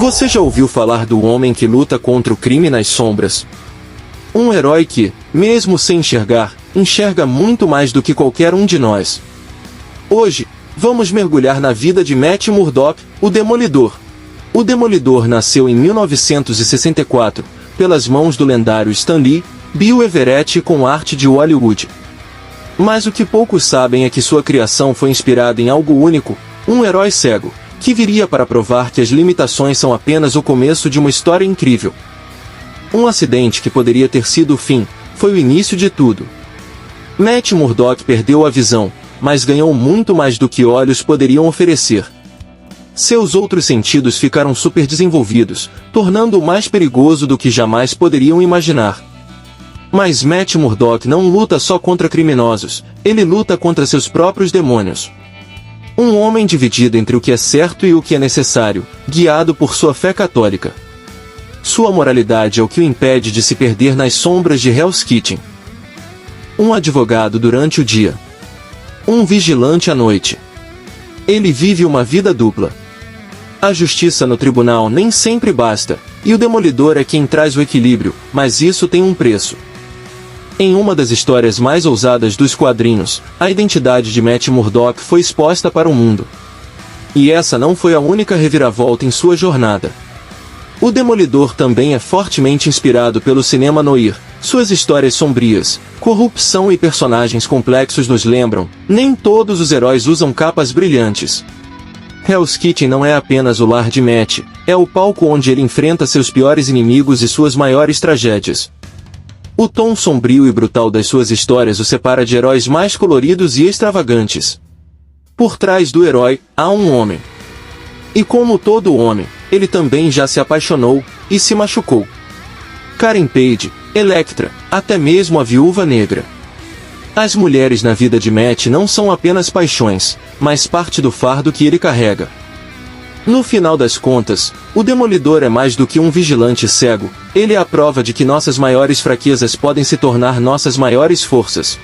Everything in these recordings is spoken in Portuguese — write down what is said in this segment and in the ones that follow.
Você já ouviu falar do homem que luta contra o crime nas sombras? Um herói que, mesmo sem enxergar, enxerga muito mais do que qualquer um de nós. Hoje, vamos mergulhar na vida de Matt Murdock, o Demolidor. O Demolidor nasceu em 1964, pelas mãos do lendário Stan Lee, Bill Everett e com arte de Hollywood. Mas o que poucos sabem é que sua criação foi inspirada em algo único, um herói cego, que viria para provar que as limitações são apenas o começo de uma história incrível. Um acidente que poderia ter sido o fim, foi o início de tudo. Matt Murdock perdeu a visão, mas ganhou muito mais do que olhos poderiam oferecer. Seus outros sentidos ficaram super desenvolvidos, tornando-o mais perigoso do que jamais poderiam imaginar. Mas Matt Murdock não luta só contra criminosos, ele luta contra seus próprios demônios. Um homem dividido entre o que é certo e o que é necessário, guiado por sua fé católica. Sua moralidade é o que o impede de se perder nas sombras de Hell's Kitchen. Um advogado durante o dia. Um vigilante à noite. Ele vive uma vida dupla. A justiça no tribunal nem sempre basta, e o Demolidor é quem traz o equilíbrio, mas isso tem um preço. Em uma das histórias mais ousadas dos quadrinhos, a identidade de Matt Murdock foi exposta para o mundo. E essa não foi a única reviravolta em sua jornada. O Demolidor também é fortemente inspirado pelo cinema noir. Suas histórias sombrias, corrupção e personagens complexos nos lembram, nem todos os heróis usam capas brilhantes. Hell's Kitchen não é apenas o lar de Matt, é o palco onde ele enfrenta seus piores inimigos e suas maiores tragédias. O tom sombrio e brutal das suas histórias o separa de heróis mais coloridos e extravagantes. Por trás do herói, há um homem. E como todo homem, ele também já se apaixonou, e se machucou. Karen Page, Elektra, até mesmo a Viúva Negra. As mulheres na vida de Matt não são apenas paixões, mas parte do fardo que ele carrega. No final das contas, o Demolidor é mais do que um vigilante cego, ele é a prova de que nossas maiores fraquezas podem se tornar nossas maiores forças.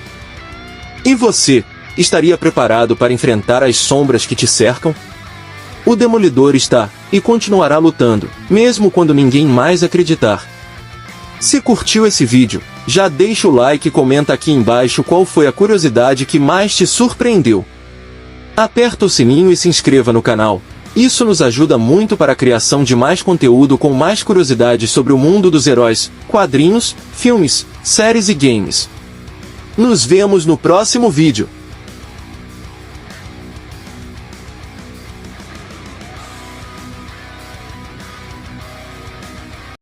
E você, estaria preparado para enfrentar as sombras que te cercam? O Demolidor está, e continuará lutando, mesmo quando ninguém mais acreditar. Se curtiu esse vídeo, já deixa o like e comenta aqui embaixo qual foi a curiosidade que mais te surpreendeu. Aperta o sininho e se inscreva no canal. Isso nos ajuda muito para a criação de mais conteúdo com mais curiosidades sobre o mundo dos heróis, quadrinhos, filmes, séries e games. Nos vemos no próximo vídeo.